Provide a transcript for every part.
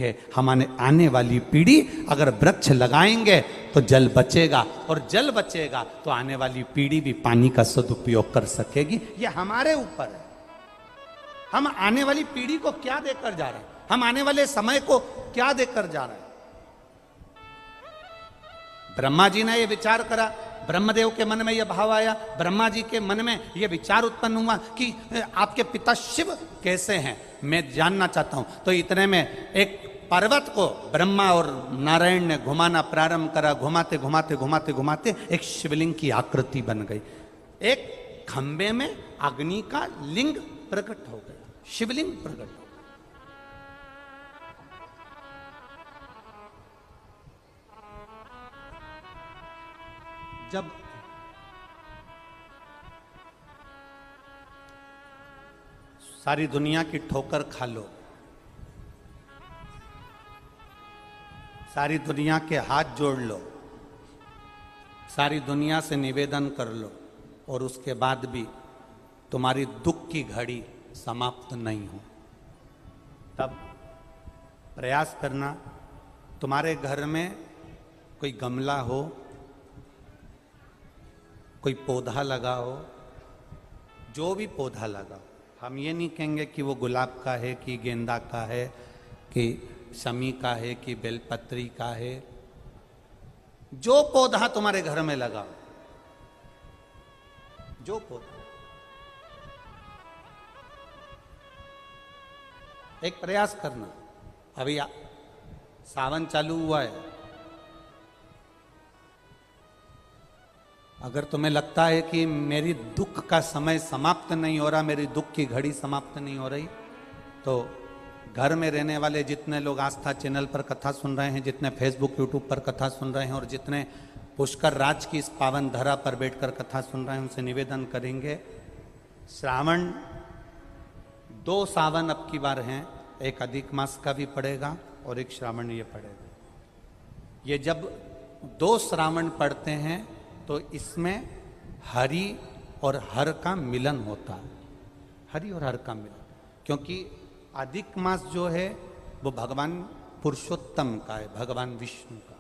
है। हमारे आने वाली पीढ़ी अगर वृक्ष लगाएंगे तो जल बचेगा, और जल बचेगा तो आने वाली पीढ़ी भी पानी का सदुपयोग कर सकेगी। ये हमारे ऊपर है। हम आने वाली पीढ़ी को क्या देकर जा रहे हैं, हम आने वाले समय को क्या देकर जा रहे हैं। ब्रह्मा जी ने यह विचार करा, ब्रह्मदेव के मन में यह भाव आया, ब्रह्मा जी के मन में यह विचार उत्पन्न हुआ कि आपके पिता शिव कैसे हैं, मैं जानना चाहता हूं। तो इतने में एक पर्वत को ब्रह्मा और नारायण ने घुमाना प्रारंभ करा। घुमाते घुमाते घुमाते घुमाते एक शिवलिंग की आकृति बन गई। एक खंबे में अग्नि का लिंग प्रकट हो गया, शिवलिंग प्रकट हो गया। जब सारी दुनिया की ठोकर खा लो, सारी दुनिया के हाथ जोड़ लो, सारी दुनिया से निवेदन कर लो, और उसके बाद भी तुम्हारी दुख की घड़ी समाप्त नहीं हो, तब प्रयास करना। तुम्हारे घर में कोई गमला हो, कोई पौधा लगा हो, जो भी पौधा लगा, हम ये नहीं कहेंगे कि वो गुलाब का है कि गेंदा का है कि शमी का है कि बेलपत्री का है। जो पौधा तुम्हारे घर में लगा, जो पौधा, एक प्रयास करना। अभी सावन चालू हुआ है, अगर तुम्हें लगता है कि मेरी दुख का समय समाप्त नहीं हो रहा, मेरी दुख की घड़ी समाप्त नहीं हो रही, तो घर में रहने वाले जितने लोग आस्था चैनल पर कथा सुन रहे हैं, जितने फेसबुक यूट्यूब पर कथा सुन रहे हैं, और जितने पुष्कर राज की इस पावन धरा पर बैठकर कथा सुन रहे हैं, उनसे निवेदन करेंगे, श्रावण 2 सावन अब की बार हैं, एक अधिक मास का भी पड़ेगा और एक श्रावण ये पड़ेगा। ये जब 2 श्रावण पड़ते हैं तो इसमें हरि और हर का मिलन होता है, हरि और हर का मिलन। क्योंकि अधिक मास जो है वो भगवान पुरुषोत्तम का है, भगवान विष्णु का,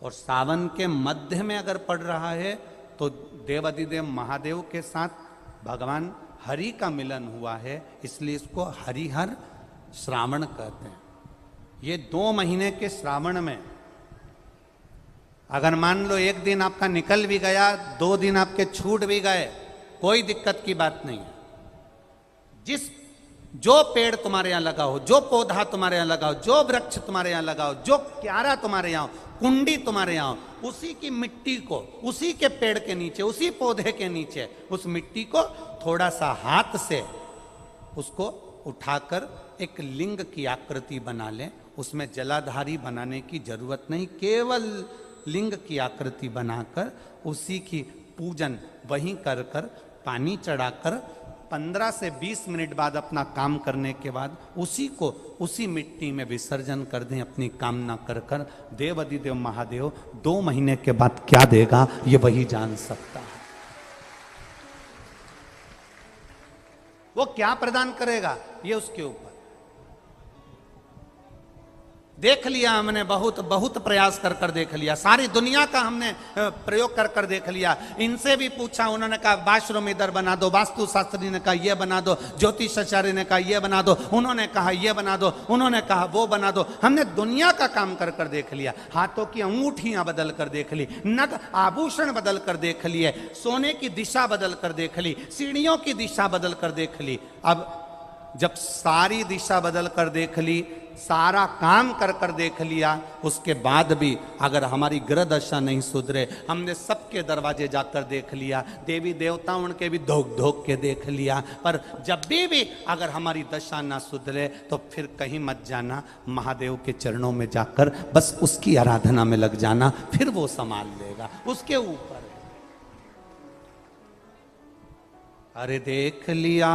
और सावन के मध्य में अगर पड़ रहा है तो देवाधिदेव महादेव के साथ भगवान हरि का मिलन हुआ है, इसलिए इसको हरिहर श्रावण कहते हैं। ये 2 महीने के श्रावण में अगर मान लो एक दिन आपका निकल भी गया, 2 दिन आपके छूट भी गए, कोई दिक्कत की बात नहीं है। जो पेड़ तुम्हारे यहां लगा हो, जो पौधा तुम्हारे यहां लगा हो, जो वृक्ष तुम्हारे यहां लगा हो, जो क्यारा तुम्हारे यहां हो, कुंडी तुम्हारे यहां हो, उसी की मिट्टी को, उसी के पेड़ के नीचे, उसी पौधे के नीचे, उस मिट्टी को थोड़ा सा हाथ से उसको उठाकर एक लिंग की आकृति बना लें। उसमें जलाधारी बनाने की जरूरत नहीं, केवल लिंग की आकृति बनाकर उसी की पूजन वहीं कर कर पानी चढ़ाकर 15 से 20 मिनट बाद अपना काम करने के बाद उसी को उसी मिट्टी में विसर्जन कर दें, अपनी कामना कर कर। देवाधिदेव महादेव 2 महीने के बाद क्या देगा ये वही जान सकता है। वो क्या प्रदान करेगा ये उसके ऊपर। देख लिया हमने, बहुत बहुत प्रयास कर कर देख लिया, सारी दुनिया का हमने प्रयोग कर कर देख लिया। इनसे भी पूछा, उन्होंने कहा वाशरूम इधर बना दो, वास्तु शास्त्री ने कहा ये बना दो, ज्योतिषाचार्य ने कहा ये बना दो, उन्होंने कहा ये बना दो, उन्होंने कहा वो बना दो। हमने दुनिया का काम कर कर देख लिया, हाथों की अंगूठियां बदल कर देख ली, नग आभूषण बदल कर देख लिए, सोने की दिशा बदल कर देख ली, सीढ़ियों की दिशा बदल कर देख ली। अब जब सारी दिशा बदल कर देख ली, सारा काम कर कर देख लिया, उसके बाद भी अगर हमारी ग्रह दशा नहीं सुधरे, हमने सबके दरवाजे जाकर देख लिया, देवी देवता उनके भी धोक धोक के देख लिया, पर जब भी अगर हमारी दशा ना सुधरे तो फिर कहीं मत जाना, महादेव के चरणों में जाकर बस उसकी आराधना में लग जाना, फिर वो संभाल लेगा, उसके ऊपर। अरे देख लिया